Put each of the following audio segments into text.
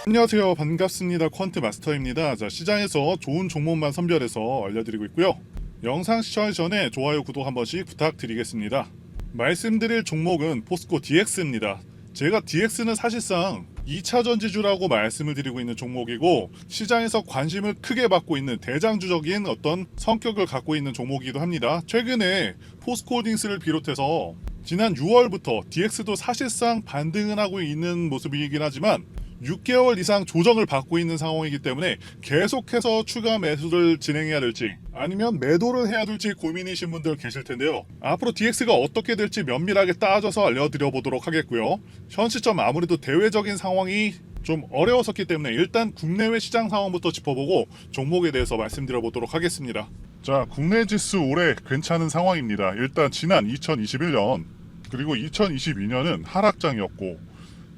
안녕하세요. 반갑습니다. 퀀트 마스터입니다. 자, 시장에서 좋은 종목만 선별해서 알려드리고 있고요. 영상 시청하기 전에 좋아요, 구독 한 번씩 부탁드리겠습니다. 말씀드릴 종목은 포스코 DX입니다. 제가 DX는 사실상 2차 전지주라고 말씀을 드리고 있는 종목이고, 시장에서 관심을 크게 받고 있는 대장주적인 어떤 성격을 갖고 있는 종목이기도 합니다. 최근에 포스코홀딩스를 비롯해서 지난 6월부터 DX도 사실상 반등은 하고 있는 모습이긴 하지만 6개월 이상 조정을 받고 있는 상황이기 때문에 계속해서 추가 매수를 진행해야 될지 아니면 매도를 해야 될지 고민이신 분들 계실 텐데요. 앞으로 DX가 어떻게 될지 면밀하게 따져서 알려드려 보도록 하겠고요. 현 시점 아무래도 대외적인 상황이 좀 어려웠었기 때문에 일단 국내외 시장 상황부터 짚어보고 종목에 대해서 말씀드려 보도록 하겠습니다. 자, 국내 지수 올해 괜찮은 상황입니다. 일단 지난 2021년 그리고 2022년은 하락장이었고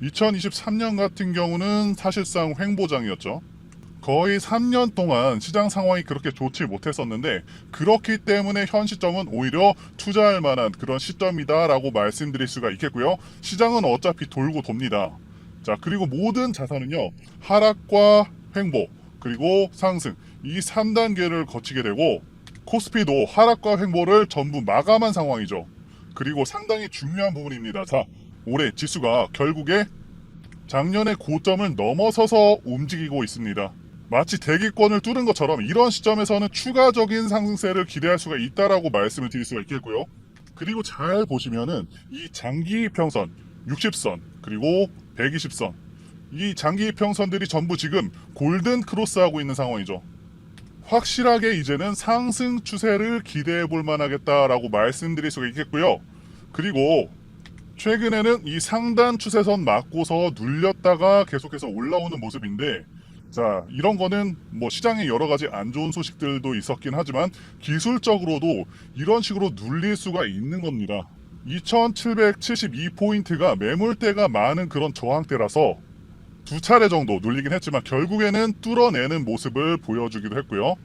2023년 같은 경우는 사실상 횡보장이었죠. 거의 3년 동안 시장 상황이 그렇게 좋지 못했었는데, 그렇기 때문에 현 시점은 오히려 투자할 만한 그런 시점이다라고 말씀드릴 수가 있겠고요. 시장은 어차피 돌고 돕니다. 자, 그리고 모든 자산은요, 하락과 횡보 그리고 상승, 이 3단계를 거치게 되고, 코스피도 하락과 횡보를 전부 마감한 상황이죠. 그리고 상당히 중요한 부분입니다. 자, 올해 지수가 결국에 작년의 고점을 넘어서서 움직이고 있습니다. 마치 대기권을 뚫은 것처럼 이런 시점에서는 추가적인 상승세를 기대할 수가 있다라고 말씀을 드릴 수가 있겠고요. 그리고 잘 보시면은 이 장기 평선 60선 그리고 120선, 이 장기 평선들이 전부 지금 골든 크로스하고 있는 상황이죠. 확실하게 이제는 상승 추세를 기대해 볼 만하겠다라고 말씀드릴 수가 있겠고요. 그리고 최근에는 이 상단 추세선 맞고서 눌렸다가 계속해서 올라오는 모습인데, 자, 이런 거는 뭐 시장에 여러 가지 안 좋은 소식들도 있었긴 하지만 기술적으로도 이런 식으로 눌릴 수가 있는 겁니다. 2772포인트가 매물대가 많은 그런 저항대라서 두 차례 정도 눌리긴 했지만 결국에는 뚫어내는 모습을 보여주기도 했고요.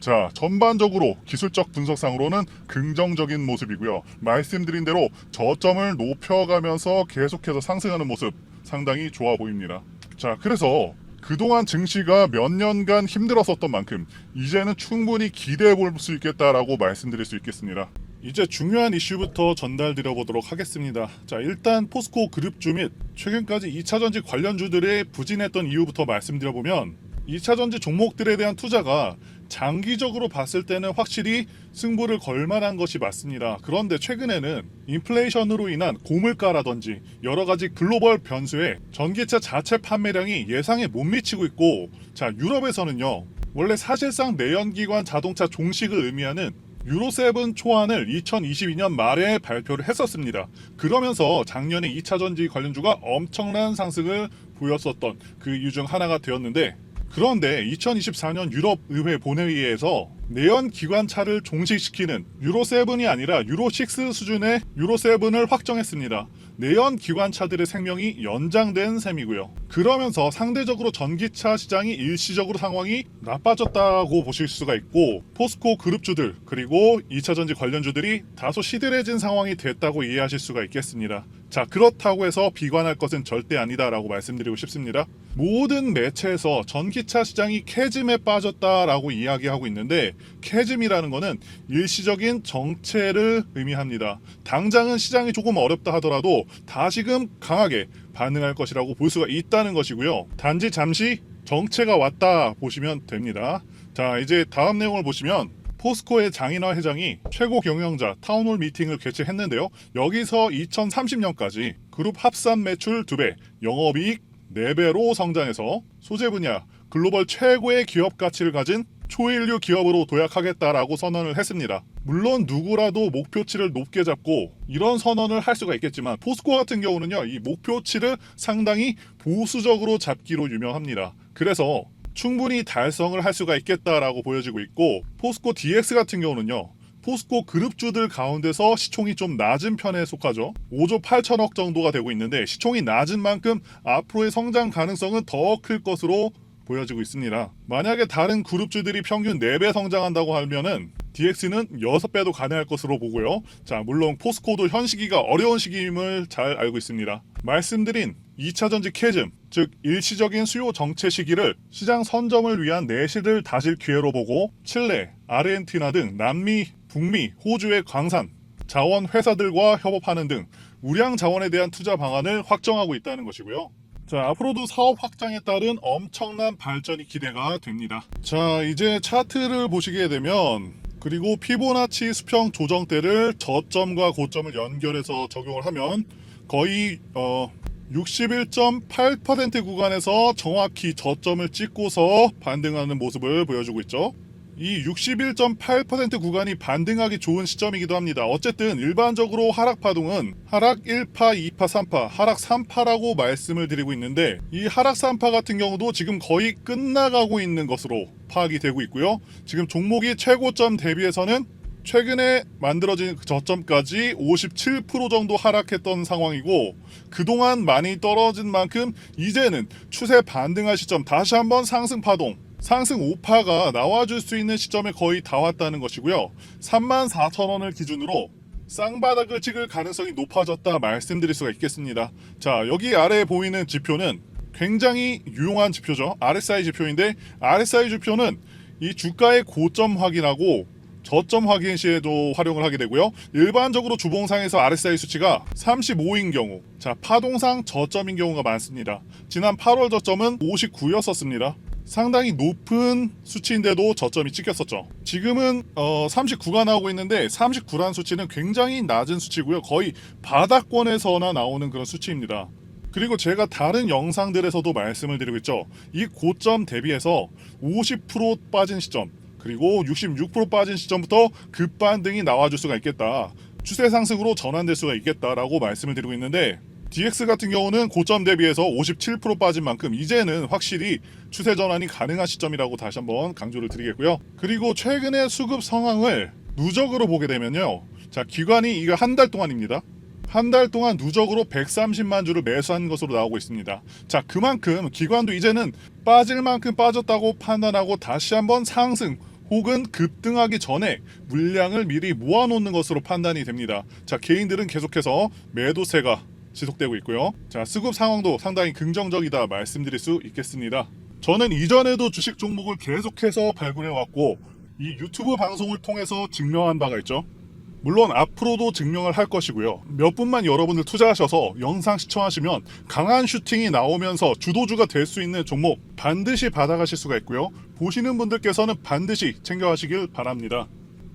자, 전반적으로 기술적 분석상으로는 긍정적인 모습이고요. 말씀드린 대로 저점을 높여가면서 계속해서 상승하는 모습 상당히 좋아 보입니다. 자, 그래서 그동안 증시가 몇 년간 힘들었었던 만큼 이제는 충분히 기대해 볼 수 있겠다라고 말씀드릴 수 있겠습니다. 이제 중요한 이슈부터 전달드려 보도록 하겠습니다. 자, 일단 포스코 그룹주 및 최근까지 2차전지 관련주들의 부진했던 이유부터 말씀드려보면, 2차전지 종목들에 대한 투자가 장기적으로 봤을 때는 확실히 승부를 걸 만한 것이 맞습니다. 그런데 최근에는 인플레이션으로 인한 고물가라든지 여러 가지 글로벌 변수에 전기차 자체 판매량이 예상에 못 미치고 있고, 자, 유럽에서는요, 원래 사실상 내연기관 자동차 종식을 의미하는 유로7 초안을 2022년 말에 발표를 했었습니다. 그러면서 작년에 2차전지 관련주가 엄청난 상승을 보였었던 그 이유 중 하나가 되었는데, 그런데 2024년 유럽 의회 본회의에서 내연 기관차를 종식시키는 유로7이 아니라 유로6 수준의 유로7을 확정했습니다. 내연 기관차들의 생명이 연장된 셈이고요. 그러면서 상대적으로 전기차 시장이 일시적으로 상황이 나빠졌다고 보실 수가 있고, 포스코 그룹주들 그리고 2차전지 관련주들이 다소 시들해진 상황이 됐다고 이해하실 수가 있겠습니다. 자, 그렇다고 해서 비관할 것은 절대 아니다라고 말씀드리고 싶습니다. 모든 매체에서 전기차 시장이 캐즘에 빠졌다라고 이야기하고 있는데, 캐즘이라는 것은 일시적인 정체를 의미합니다. 당장은 시장이 조금 어렵다 하더라도 다시금 강하게 반응할 것이라고 볼 수가 있다는 것이고요. 단지 잠시 정체가 왔다 보시면 됩니다. 자, 이제 다음 내용을 보시면 포스코의 장인화 회장이 최고 경영자 타운홀 미팅을 개최했는데요. 여기서 2030년까지 그룹 합산 매출 2배, 영업이익 4배로 성장해서 소재 분야 글로벌 최고의 기업 가치를 가진 초일류 기업으로 도약하겠다라고 선언을 했습니다. 물론 누구라도 목표치를 높게 잡고 이런 선언을 할 수가 있겠지만, 포스코 같은 경우는요, 이 목표치를 상당히 보수적으로 잡기로 유명합니다. 그래서 충분히 달성을 할 수가 있겠다라고 보여지고 있고, 포스코 DX 같은 경우는요, 포스코 그룹주들 가운데서 시총이 좀 낮은 편에 속하죠. 5조 8천억 정도가 되고 있는데, 시총이 낮은 만큼 앞으로의 성장 가능성은 더 클 것으로 보여지고 있습니다. 만약에 다른 그룹주들이 평균 4배 성장한다고 하면은 DX는 6배도 가능할 것으로 보고요. 자, 물론 포스코도 현 시기가 어려운 시기임을 잘 알고 있습니다. 말씀드린 2차전지 캐즘, 즉 일시적인 수요 정체 시기를 시장 선점을 위한 내실을 다질 기회로 보고 칠레, 아르헨티나 등 남미, 북미, 호주의 광산, 자원 회사들과 협업하는 등 우량 자원에 대한 투자 방안을 확정하고 있다는 것이고요. 자, 앞으로도 사업 확장에 따른 엄청난 발전이 기대가 됩니다. 자, 이제 차트를 보시게 되면 그리고 피보나치 수평 조정대를 저점과 고점을 연결해서 적용을 하면 거의 61.8% 구간에서 정확히 저점을 찍고서 반등하는 모습을 보여주고 있죠. 이 61.8% 구간이 반등하기 좋은 시점이기도 합니다. 어쨌든 일반적으로 하락 파동은 하락 1파, 2파, 3파, 하락 3파라고 말씀을 드리고 있는데 이 하락 3파 같은 경우도 지금 거의 끝나가고 있는 것으로 파악이 되고 있고요. 지금 종목이 최고점 대비해서는 최근에 만들어진 저점까지 57% 정도 하락했던 상황이고 그동안 많이 떨어진 만큼 이제는 추세 반등할 시점 다시 한번 상승 파동 상승 5파가 나와줄 수 있는 시점에 거의 다 왔다는 것이고요. 34,000원을 기준으로 쌍바닥을 찍을 가능성이 높아졌다 말씀드릴 수가 있겠습니다. 자, 여기 아래에 보이는 지표는 굉장히 유용한 지표죠. RSI 지표인데 RSI 지표는 이 주가의 고점 확인하고 저점 확인 시에도 활용을 하게 되고요. 일반적으로 주봉상에서 RSI 수치가 35인 경우, 자, 파동상 저점인 경우가 많습니다. 지난 8월 저점은 59였었습니다. 상당히 높은 수치인데도 저점이 찍혔었죠. 지금은 39가 나오고 있는데 39란 수치는 굉장히 낮은 수치고요. 거의 바닥권에서나 나오는 그런 수치입니다. 그리고 제가 다른 영상들에서도 말씀을 드리고 있죠. 이 고점 대비해서 50% 빠진 시점 그리고 66% 빠진 시점부터 급반등이 나와줄 수가 있겠다. 추세 상승으로 전환될 수가 있겠다라고 말씀을 드리고 있는데 DX 같은 경우는 고점 대비해서 57% 빠진 만큼 이제는 확실히 추세 전환이 가능한 시점이라고 다시 한번 강조를 드리겠고요. 그리고 최근의 수급 상황을 누적으로 보게 되면요. 자, 기관이 이거 한 달 동안입니다. 한 달 동안 누적으로 130만 주를 매수한 것으로 나오고 있습니다. 자, 그만큼 기관도 이제는 빠질 만큼 빠졌다고 판단하고 다시 한번 상승 혹은 급등하기 전에 물량을 미리 모아놓는 것으로 판단이 됩니다. 자, 개인들은 계속해서 매도세가 지속되고 있고요. 자, 수급 상황도 상당히 긍정적이다 말씀드릴 수 있겠습니다. 저는 이전에도 주식 종목을 계속해서 발굴해왔고 이 유튜브 방송을 통해서 증명한 바가 있죠. 물론 앞으로도 증명을 할 것이고요. 몇 분만 여러분들 투자하셔서 영상 시청하시면 강한 슈팅이 나오면서 주도주가 될 수 있는 종목 반드시 받아가실 수가 있고요. 보시는 분들께서는 반드시 챙겨가시길 바랍니다.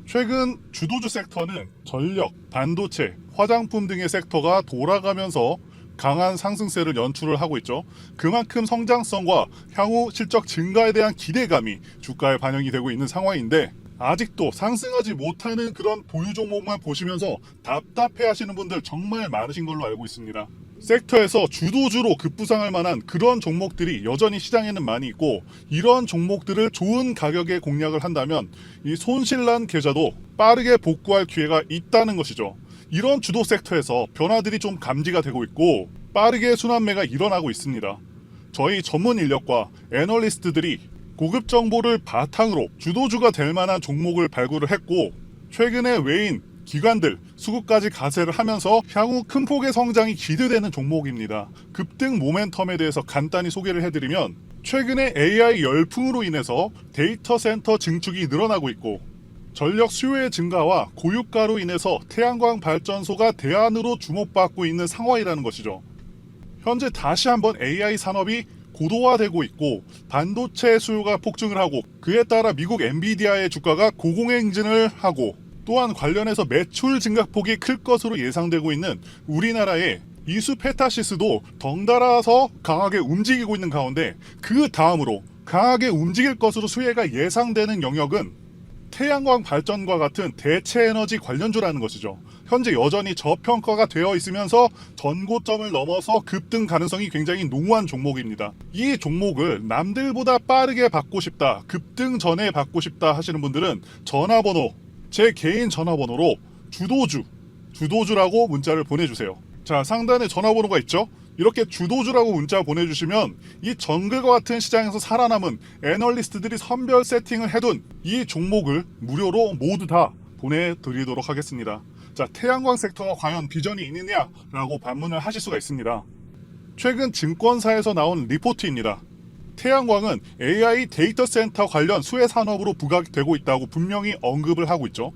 최근 주도주 섹터는 전력, 반도체, 화장품 등의 섹터가 돌아가면서 강한 상승세를 연출을 하고 있죠. 그만큼 성장성과 향후 실적 증가에 대한 기대감이 주가에 반영이 되고 있는 상황인데 아직도 상승하지 못하는 그런 보유 종목만 보시면서 답답해 하시는 분들 정말 많으신 걸로 알고 있습니다. 섹터에서 주도주로 급부상할 만한 그런 종목들이 여전히 시장에는 많이 있고 이런 종목들을 좋은 가격에 공략을 한다면 이 손실난 계좌도 빠르게 복구할 기회가 있다는 것이죠. 이런 주도 섹터에서 변화들이 좀 감지가 되고 있고 빠르게 순환매가 일어나고 있습니다. 저희 전문 인력과 애널리스트들이 고급 정보를 바탕으로 주도주가 될 만한 종목을 발굴을 했고 최근에 외인, 기관들, 수급까지 가세를 하면서 향후 큰 폭의 성장이 기대되는 종목입니다. 급등 모멘텀에 대해서 간단히 소개를 해드리면 최근에 AI 열풍으로 인해서 데이터 센터 증축이 늘어나고 있고 전력 수요의 증가와 고유가로 인해서 태양광 발전소가 대안으로 주목받고 있는 상황이라는 것이죠. 현재 다시 한번 AI 산업이 고도화되고 있고 반도체 수요가 폭증을 하고 그에 따라 미국 엔비디아의 주가가 고공행진을 하고 또한 관련해서 매출 증가폭이 클 것으로 예상되고 있는 우리나라의 이수페타시스도 덩달아서 강하게 움직이고 있는 가운데 그 다음으로 강하게 움직일 것으로 수혜가 예상되는 영역은 태양광 발전과 같은 대체 에너지 관련주라는 것이죠. 현재 여전히 저평가가 되어 있으면서 전고점을 넘어서 급등 가능성이 굉장히 농후한 종목입니다. 이 종목을 남들보다 빠르게 받고 싶다, 급등 전에 받고 싶다 하시는 분들은 전화번호, 제 개인 전화번호로 주도주라고 문자를 보내주세요. 자, 상단에 전화번호가 있죠? 이렇게 주도주라고 문자 보내주시면 이 정글과 같은 시장에서 살아남은 애널리스트들이 선별 세팅을 해둔 이 종목을 무료로 모두 다 보내드리도록 하겠습니다. 자, 태양광 섹터가 과연 비전이 있느냐라고 반문을 하실 수가 있습니다. 최근 증권사에서 나온 리포트입니다. 태양광은 AI 데이터 센터 관련 수혜 산업으로 부각되고 있다고 분명히 언급을 하고 있죠.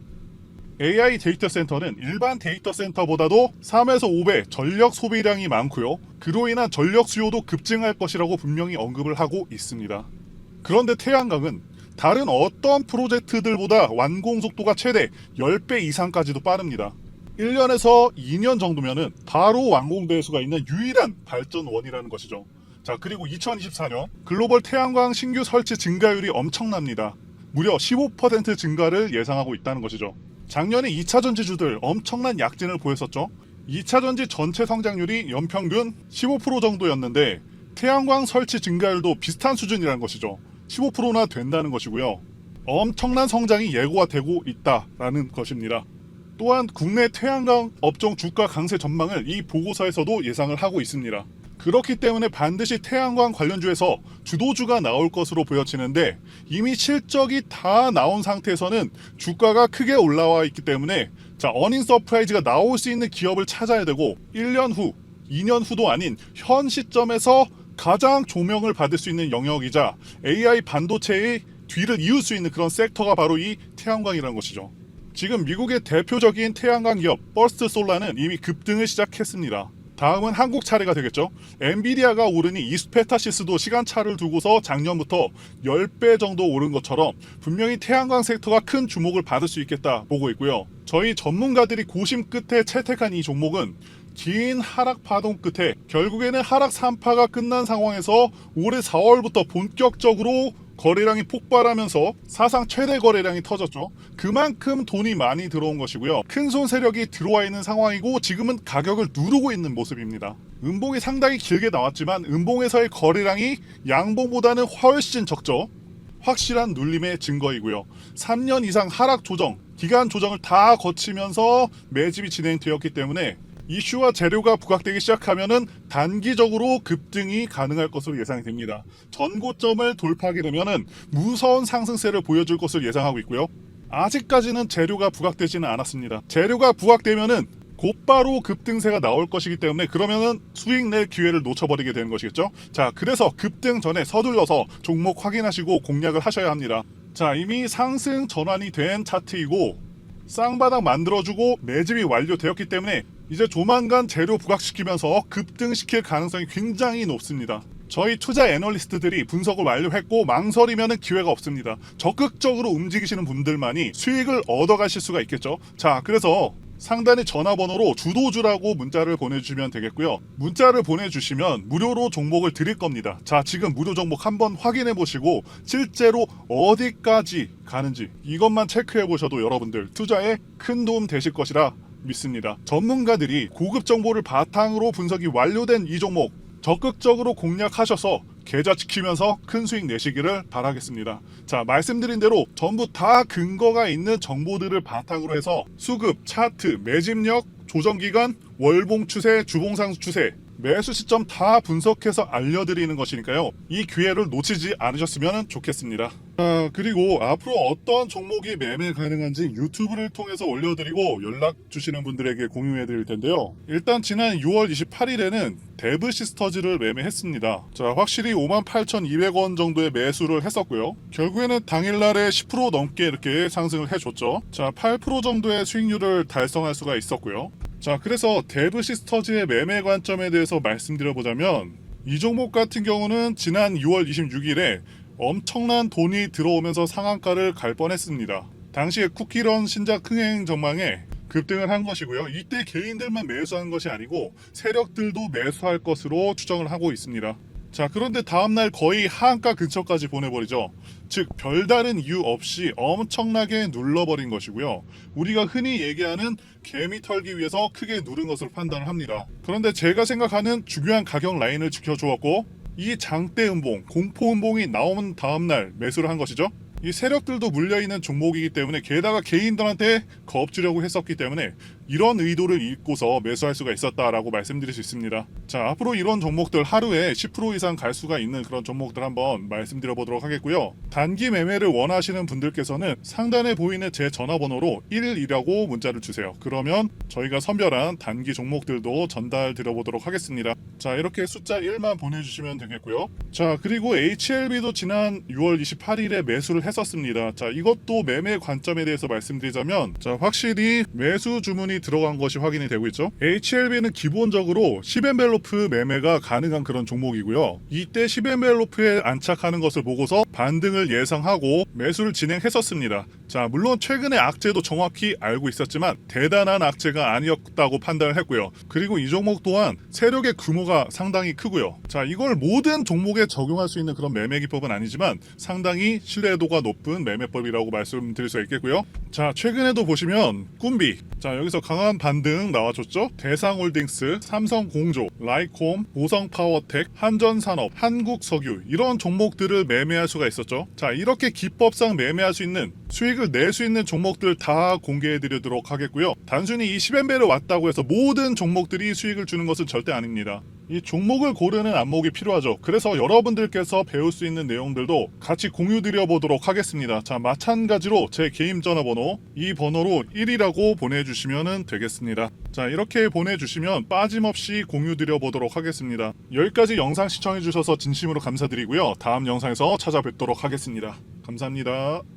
AI 데이터 센터는 일반 데이터 센터보다도 3에서 5배 전력 소비량이 많고요. 그로 인한 전력 수요도 급증할 것이라고 분명히 언급을 하고 있습니다. 그런데 태양광은 다른 어떤 프로젝트들보다 완공 속도가 최대 10배 이상까지도 빠릅니다. 1년에서 2년 정도면은 바로 완공될 수가 있는 유일한 발전원이라는 것이죠. 자, 그리고 2024년 글로벌 태양광 신규 설치 증가율이 엄청납니다. 무려 15% 증가를 예상하고 있다는 것이죠. 작년에 2차전지주들 엄청난 약진을 보였었죠. 2차전지 전체 성장률이 연평균 15% 정도였는데 태양광 설치 증가율도 비슷한 수준이라는 것이죠. 15%나 된다는 것이고요. 엄청난 성장이 예고가 되고 있다라는 것입니다. 또한 국내 태양광 업종 주가 강세 전망을 이 보고서에서도 예상을 하고 있습니다. 그렇기 때문에 반드시 태양광 관련주에서 주도주가 나올 것으로 보여지는데 이미 실적이 다 나온 상태에서는 주가가 크게 올라와 있기 때문에 자, 어닝 서프라이즈가 나올 수 있는 기업을 찾아야 되고 1년 후, 2년 후도 아닌 현 시점에서 가장 조명을 받을 수 있는 영역이자 AI 반도체의 뒤를 이을 수 있는 그런 섹터가 바로 이 태양광이라는 것이죠. 지금 미국의 대표적인 태양광 기업 버스트 솔라는 이미 급등을 시작했습니다. 다음은 한국 차례가 되겠죠. 엔비디아가 오르니 이스페타시스도 시간차를 두고서 작년부터 10배 정도 오른 것처럼 분명히 태양광 섹터가 큰 주목을 받을 수 있겠다 보고 있고요. 저희 전문가들이 고심 끝에 채택한 이 종목은 긴 하락 파동 끝에 결국에는 하락 3파가 끝난 상황에서 올해 4월부터 본격적으로 거래량이 폭발하면서 사상 최대 거래량이 터졌죠. 그만큼 돈이 많이 들어온 것이고요. 큰손 세력이 들어와 있는 상황이고 지금은 가격을 누르고 있는 모습입니다. 음봉이 상당히 길게 나왔지만 음봉에서의 거래량이 양봉보다는 훨씬 적죠. 확실한 눌림의 증거이고요. 3년 이상 하락 조정, 기간 조정을 다 거치면서 매집이 진행되었기 때문에 이슈와 재료가 부각되기 시작하면은 단기적으로 급등이 가능할 것으로 예상이 됩니다. 전고점을 돌파하게 되면은 무서운 상승세를 보여줄 것을 예상하고 있고요. 아직까지는 재료가 부각되지는 않았습니다. 재료가 부각되면은 곧바로 급등세가 나올 것이기 때문에 그러면은 수익 낼 기회를 놓쳐버리게 되는 것이겠죠. 자, 그래서 급등 전에 서둘러서 종목 확인하시고 공략을 하셔야 합니다. 자, 이미 상승 전환이 된 차트이고 쌍바닥 만들어주고 매집이 완료되었기 때문에 이제 조만간 재료 부각시키면서 급등시킬 가능성이 굉장히 높습니다. 저희 투자 애널리스트들이 분석을 완료했고 망설이면 기회가 없습니다. 적극적으로 움직이시는 분들만이 수익을 얻어가실 수가 있겠죠. 자, 그래서 상단의 전화번호로 주도주라고 문자를 보내주시면 되겠고요. 문자를 보내주시면 무료로 종목을 드릴 겁니다. 자, 지금 무료 종목 한번 확인해 보시고 실제로 어디까지 가는지 이것만 체크해 보셔도 여러분들 투자에 큰 도움 되실 것이라 믿습니다. 전문가들이 고급 정보를 바탕으로 분석이 완료된 이 종목 적극적으로 공략하셔서 계좌 지키면서 큰 수익 내시기를 바라겠습니다. 자, 말씀드린 대로 전부 다 근거가 있는 정보들을 바탕으로 해서 수급, 차트, 매집력, 조정기간, 월봉 추세, 주봉상승 추세 매수 시점 다 분석해서 알려드리는 것이니까요. 이 기회를 놓치지 않으셨으면 좋겠습니다. 그리고 앞으로 어떤 종목이 매매 가능한지 유튜브를 통해서 올려드리고 연락 주시는 분들에게 공유해드릴 텐데요. 일단 지난 6월 28일에는 데브시스터즈를 매매했습니다. 자, 확실히 58,200원 정도의 매수를 했었고요. 결국에는 당일날에 10% 넘게 이렇게 상승을 해줬죠. 자, 8% 정도의 수익률을 달성할 수가 있었고요. 자, 그래서 데브시스터즈의 매매 관점에 대해서 말씀드려보자면 이 종목 같은 경우는 지난 6월 26일에 엄청난 돈이 들어오면서 상한가를 갈 뻔했습니다. 당시에 쿠키런 신작 흥행 전망에 급등을 한 것이고요. 이때 개인들만 매수한 것이 아니고 세력들도 매수할 것으로 추정을 하고 있습니다. 자, 그런데 다음날 거의 하한가 근처까지 보내버리죠. 즉 별다른 이유 없이 엄청나게 눌러버린 것이고요. 우리가 흔히 얘기하는 개미 털기 위해서 크게 누른 것으로 판단을 합니다. 그런데 제가 생각하는 중요한 가격 라인을 지켜주었고 이 장대 음봉, 공포 음봉이 나온 다음날 매수를 한 것이죠. 이 세력들도 물려있는 종목이기 때문에 게다가 개인들한테 겁주려고 했었기 때문에 이런 의도를 잊고서 매수할 수가 있었다라고 말씀드릴 수 있습니다. 자, 앞으로 이런 종목들 하루에 10% 이상 갈 수가 있는 그런 종목들 한번 말씀드려 보도록 하겠고요. 단기 매매를 원하시는 분들께서는 상단에 보이는 제 전화번호로 1이라고 문자를 주세요. 그러면 저희가 선별한 단기 종목들도 전달 드려보도록 하겠습니다. 자, 이렇게 숫자 1만 보내주시면 되겠고요. 자, 그리고 HLB도 지난 6월 28일에 매수를 했었습니다. 자, 이것도 매매 관점에 대해서 말씀드리자면, 자, 확실히 매수 주문이 들어간 것이 확인이 되고 있죠. HLB는 기본적으로 10엔벨로프 매매가 가능한 그런 종목이고요. 이때 10엔벨로프에 안착하는 것을 보고서 반등을 예상하고 매수를 진행했었습니다. 자, 물론 최근에 악재도 정확히 알고 있었지만 대단한 악재가 아니었다고 판단을 했고요. 그리고 이 종목 또한 세력의 규모가 상당히 크고요. 자, 이걸 모든 종목에 적용할 수 있는 그런 매매 기법은 아니지만 상당히 신뢰도가 높은 매매법이라고 말씀드릴 수 있겠고요. 자, 최근에도 보시면 꿈비, 자, 여기서 강한 반등 나와줬죠. 대상홀딩스, 삼성공조, 라이콤, 보성파워텍, 한전산업, 한국석유 이런 종목들을 매매할 수가 있었죠. 자, 이렇게 기법상 매매할 수 있는 수익을 낼 수 있는 종목들 다 공개해 드리도록 하겠고요. 단순히 이 10엔벨을 왔다고 해서 모든 종목들이 수익을 주는 것은 절대 아닙니다. 이 종목을 고르는 안목이 필요하죠. 그래서 여러분들께서 배울 수 있는 내용들도 같이 공유 드려 보도록 하겠습니다. 자, 마찬가지로 제 개인 전화번호 이 번호로 1이라고 보내주시면 되겠습니다. 자, 이렇게 보내주시면 빠짐없이 공유 드려 보도록 하겠습니다. 여기까지 영상 시청해 주셔서 진심으로 감사드리고요. 다음 영상에서 찾아뵙도록 하겠습니다. 감사합니다.